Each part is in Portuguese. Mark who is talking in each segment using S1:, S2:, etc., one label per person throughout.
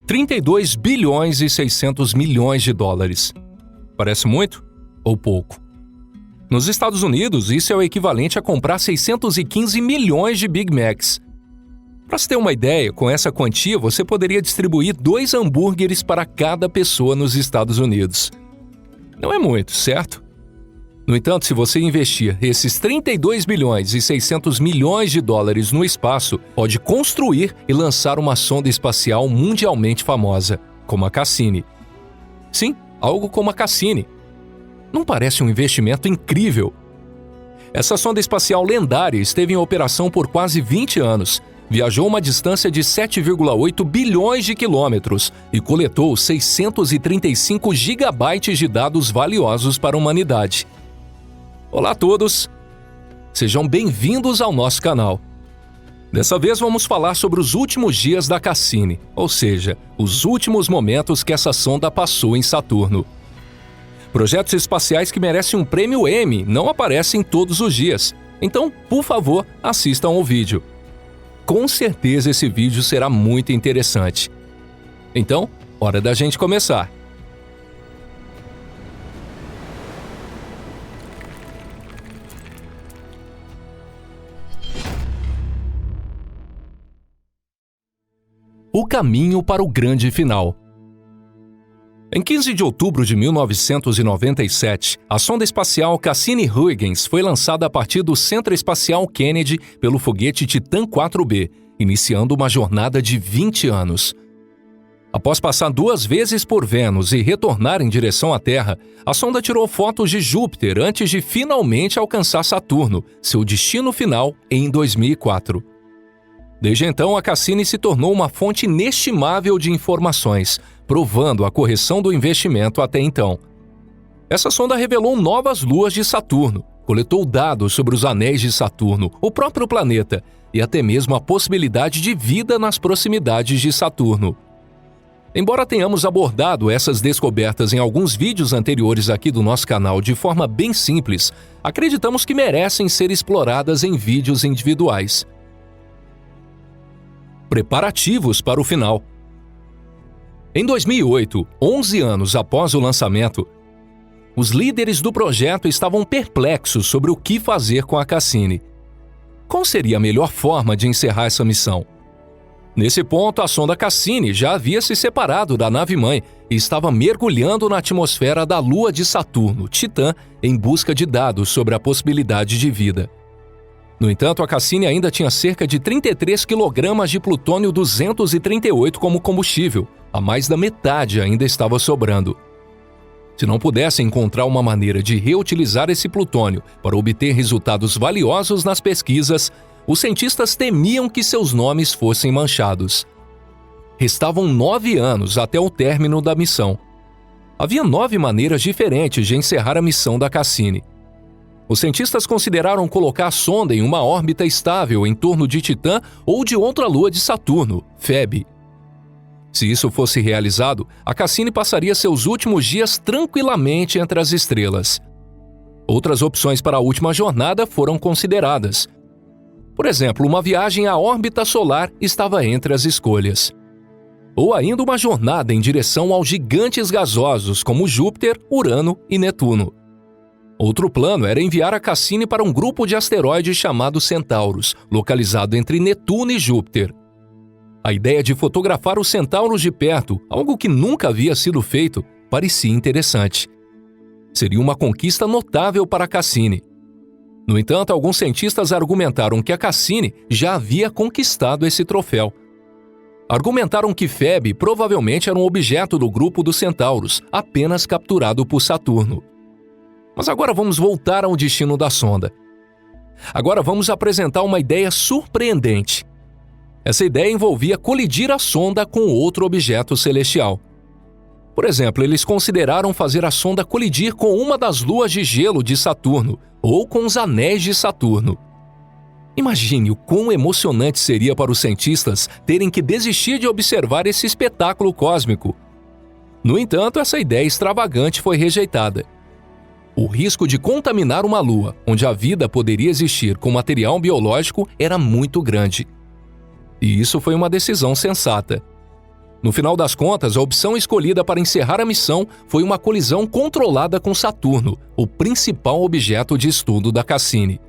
S1: 32 bilhões e 600 milhões de dólares. Parece muito ou pouco? Nos Estados Unidos, isso é o equivalente a comprar 615 milhões de Big Macs. Para se ter uma ideia, com essa quantia você poderia distribuir 2 hambúrgueres para cada pessoa nos Estados Unidos. Não é muito, certo? No entanto, se você investir esses 32 bilhões e 600 milhões de dólares no espaço, pode construir e lançar uma sonda espacial mundialmente famosa, como a Cassini. Sim, algo como a Cassini. Não parece um investimento incrível? Essa sonda espacial lendária esteve em operação por quase 20 anos, viajou uma distância de 7,8 bilhões de quilômetros e coletou 635 gigabytes de dados valiosos para a humanidade. Olá a todos! Sejam bem-vindos ao nosso canal. Dessa vez vamos falar sobre os últimos dias da Cassini, ou seja, os últimos momentos que essa sonda passou em Saturno. Projetos espaciais que merecem um prêmio Emmy não aparecem todos os dias, então, por favor, assistam ao vídeo. Com certeza esse vídeo será muito interessante. Então, hora da gente começar. O caminho para o grande final. Em 15 de outubro de 1997, a sonda espacial Cassini-Huygens foi lançada a partir do Centro Espacial Kennedy pelo foguete Titan 4B, iniciando uma jornada de 20 anos. Após passar 2 vezes por Vênus e retornar em direção à Terra, a sonda tirou fotos de Júpiter antes de finalmente alcançar Saturno, seu destino final em 2004. Desde então, a Cassini se tornou uma fonte inestimável de informações, provando a correção do investimento até então. Essa sonda revelou novas luas de Saturno, coletou dados sobre os anéis de Saturno, o próprio planeta, e até mesmo a possibilidade de vida nas proximidades de Saturno. Embora tenhamos abordado essas descobertas em alguns vídeos anteriores aqui do nosso canal de forma bem simples, acreditamos que merecem ser exploradas em vídeos individuais. Preparativos para o final. Em 2008, 11 anos após o lançamento, os líderes do projeto estavam perplexos sobre o que fazer com a Cassini. Qual seria a melhor forma de encerrar essa missão? Nesse ponto, a sonda Cassini já havia se separado da nave-mãe e estava mergulhando na atmosfera da lua de Saturno, Titã, em busca de dados sobre a possibilidade de vida. No entanto, a Cassini ainda tinha cerca de 33 kg de plutônio 238 como combustível, a mais da metade ainda estava sobrando. Se não pudessem encontrar uma maneira de reutilizar esse plutônio para obter resultados valiosos nas pesquisas, os cientistas temiam que seus nomes fossem manchados. Restavam 9 anos até o término da missão. Havia 9 maneiras diferentes de encerrar a missão da Cassini. Os cientistas consideraram colocar a sonda em uma órbita estável em torno de Titã ou de outra lua de Saturno, Febe. Se isso fosse realizado, a Cassini passaria seus últimos dias tranquilamente entre as estrelas. Outras opções para a última jornada foram consideradas. Por exemplo, uma viagem à órbita solar estava entre as escolhas. Ou ainda uma jornada em direção aos gigantes gasosos como Júpiter, Urano e Netuno. Outro plano era enviar a Cassini para um grupo de asteroides chamado Centauros, localizado entre Netuno e Júpiter. A ideia de fotografar os Centauros de perto, algo que nunca havia sido feito, parecia interessante. Seria uma conquista notável para a Cassini. No entanto, alguns cientistas argumentaram que a Cassini já havia conquistado esse troféu. Argumentaram que Febe provavelmente era um objeto do grupo dos Centauros, apenas capturado por Saturno. Mas agora vamos voltar ao destino da sonda. Agora vamos apresentar uma ideia surpreendente. Essa ideia envolvia colidir a sonda com outro objeto celestial. Por exemplo, eles consideraram fazer a sonda colidir com uma das luas de gelo de Saturno ou com os anéis de Saturno. Imagine o quão emocionante seria para os cientistas terem que desistir de observar esse espetáculo cósmico. No entanto, essa ideia extravagante foi rejeitada. O risco de contaminar uma lua, onde a vida poderia existir com material biológico, era muito grande. E isso foi uma decisão sensata. No final das contas, a opção escolhida para encerrar a missão foi uma colisão controlada com Saturno, o principal objeto de estudo da Cassini.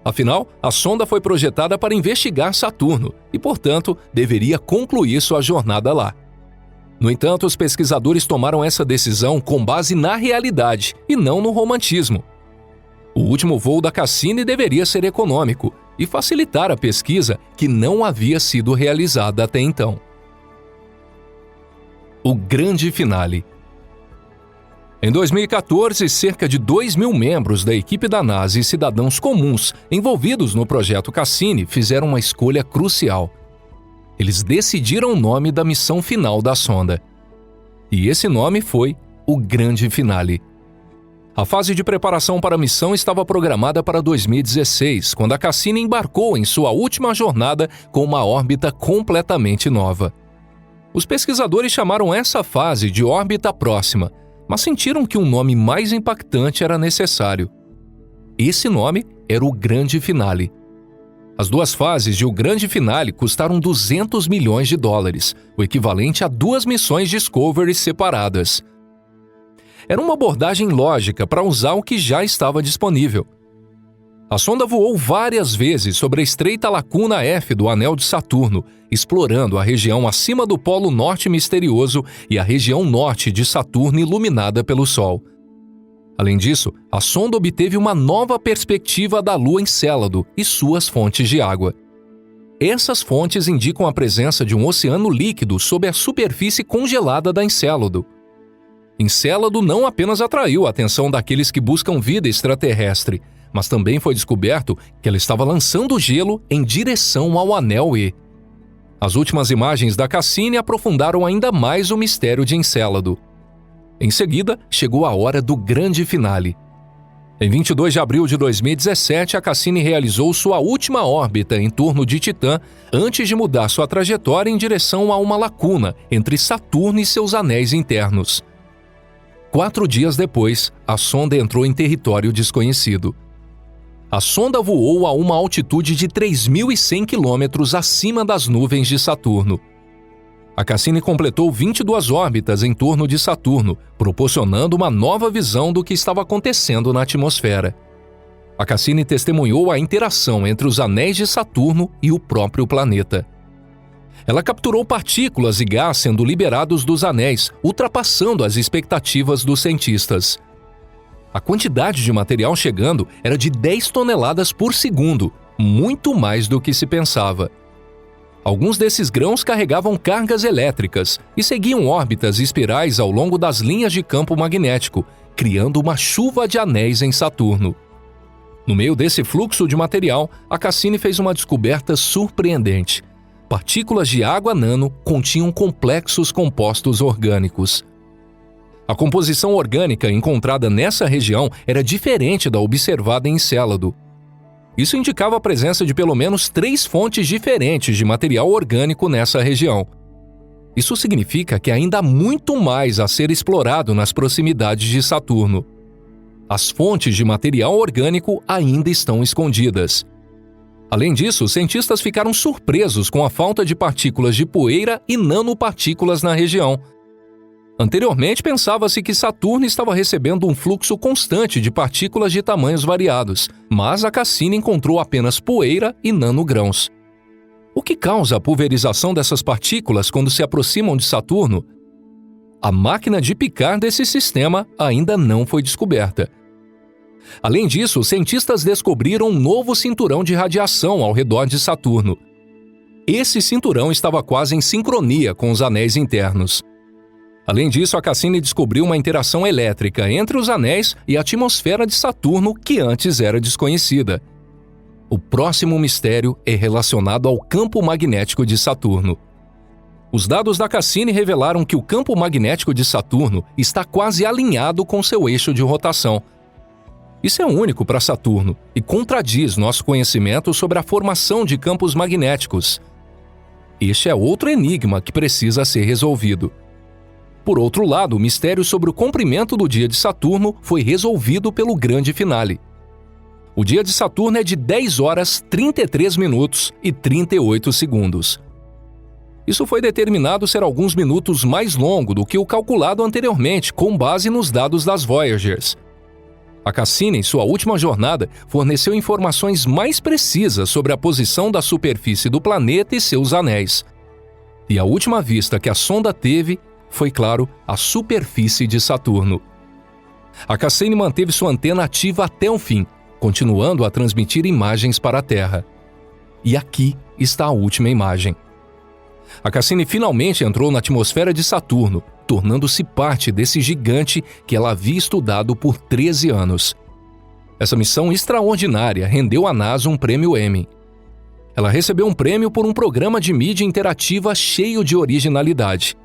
S1: Afinal, a sonda foi projetada para investigar Saturno e, portanto, deveria concluir sua jornada lá. No entanto, os pesquisadores tomaram essa decisão com base na realidade e não no romantismo. O último voo da Cassini deveria ser econômico e facilitar a pesquisa que não havia sido realizada até então. O grande finale. Em 2014, cerca de 2.000 membros da equipe da NASA e cidadãos comuns envolvidos no projeto Cassini fizeram uma escolha crucial. Eles decidiram o nome da missão final da sonda. E esse nome foi o Grande Finale. A fase de preparação para a missão estava programada para 2016, quando a Cassini embarcou em sua última jornada com uma órbita completamente nova. Os pesquisadores chamaram essa fase de órbita próxima, mas sentiram que um nome mais impactante era necessário. Esse nome era o Grande Finale. As duas fases de O Grande Finale custaram $200 milhões, o equivalente a 2 missões Discovery separadas. Era uma abordagem lógica para usar o que já estava disponível. A sonda voou várias vezes sobre a estreita lacuna F do Anel de Saturno, explorando a região acima do Polo Norte misterioso e a região norte de Saturno iluminada pelo Sol. Além disso, a sonda obteve uma nova perspectiva da Lua Encélado e suas fontes de água. Essas fontes indicam a presença de um oceano líquido sob a superfície congelada da Encélado. Encélado não apenas atraiu a atenção daqueles que buscam vida extraterrestre, mas também foi descoberto que ela estava lançando gelo em direção ao Anel E. As últimas imagens da Cassini aprofundaram ainda mais o mistério de Encélado. Em seguida, chegou a hora do Grande Finale. Em 22 de abril de 2017, a Cassini realizou sua última órbita em torno de Titã antes de mudar sua trajetória em direção a uma lacuna entre Saturno e seus anéis internos. 4 dias depois, a sonda entrou em território desconhecido. A sonda voou a uma altitude de 3.100 quilômetros acima das nuvens de Saturno. A Cassini completou 22 órbitas em torno de Saturno, proporcionando uma nova visão do que estava acontecendo na atmosfera. A Cassini testemunhou a interação entre os anéis de Saturno e o próprio planeta. Ela capturou partículas e gás sendo liberados dos anéis, ultrapassando as expectativas dos cientistas. A quantidade de material chegando era de 10 toneladas por segundo, muito mais do que se pensava. Alguns desses grãos carregavam cargas elétricas e seguiam órbitas espirais ao longo das linhas de campo magnético, criando uma chuva de anéis em Saturno. No meio desse fluxo de material, a Cassini fez uma descoberta surpreendente. Partículas de água nano continham complexos compostos orgânicos. A composição orgânica encontrada nessa região era diferente da observada em Encélado. Isso indicava a presença de pelo menos 3 fontes diferentes de material orgânico nessa região. Isso significa que ainda há muito mais a ser explorado nas proximidades de Saturno. As fontes de material orgânico ainda estão escondidas. Além disso, os cientistas ficaram surpresos com a falta de partículas de poeira e nanopartículas na região. Anteriormente, pensava-se que Saturno estava recebendo um fluxo constante de partículas de tamanhos variados, mas a Cassini encontrou apenas poeira e nanogrãos. O que causa a pulverização dessas partículas quando se aproximam de Saturno? A máquina de picar desse sistema ainda não foi descoberta. Além disso, os cientistas descobriram um novo cinturão de radiação ao redor de Saturno. Esse cinturão estava quase em sincronia com os anéis internos. Além disso, a Cassini descobriu uma interação elétrica entre os anéis e a atmosfera de Saturno que antes era desconhecida. O próximo mistério é relacionado ao campo magnético de Saturno. Os dados da Cassini revelaram que o campo magnético de Saturno está quase alinhado com seu eixo de rotação. Isso é único para Saturno e contradiz nosso conhecimento sobre a formação de campos magnéticos. Este é outro enigma que precisa ser resolvido. Por outro lado, o mistério sobre o comprimento do dia de Saturno foi resolvido pelo Grande Finale. O dia de Saturno é de 10 horas, 33 minutos e 38 segundos. Isso foi determinado ser alguns minutos mais longo do que o calculado anteriormente, com base nos dados das Voyagers. A Cassini, em sua última jornada, forneceu informações mais precisas sobre a posição da superfície do planeta e seus anéis. E a última vista que a sonda teve foi, claro, a superfície de Saturno. A Cassini manteve sua antena ativa até o fim, continuando a transmitir imagens para a Terra. E aqui está a última imagem. A Cassini finalmente entrou na atmosfera de Saturno, tornando-se parte desse gigante que ela havia estudado por 13 anos. Essa missão extraordinária rendeu à NASA um prêmio Emmy. Ela recebeu um prêmio por um programa de mídia interativa cheio de originalidade.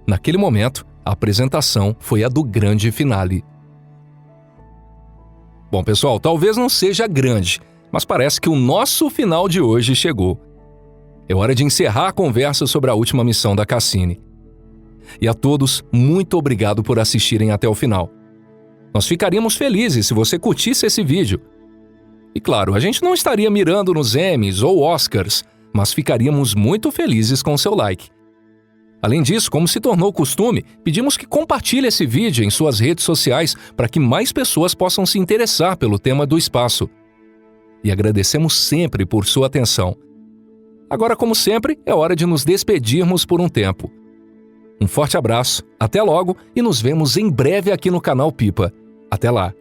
S1: Naquele momento, a apresentação foi a do grande finale. Bom, pessoal, talvez não seja grande, mas parece que o nosso final de hoje chegou. É hora de encerrar a conversa sobre a última missão da Cassini. E a todos, muito obrigado por assistirem até o final. Nós ficaríamos felizes se você curtisse esse vídeo. E claro, a gente não estaria mirando nos Emmys ou Oscars, mas ficaríamos muito felizes com seu like. Além disso, como se tornou costume, pedimos que compartilhe esse vídeo em suas redes sociais para que mais pessoas possam se interessar pelo tema do espaço. E agradecemos sempre por sua atenção. Agora, como sempre, é hora de nos despedirmos por um tempo. Um forte abraço, até logo e nos vemos em breve aqui no canal Pipa. Até lá!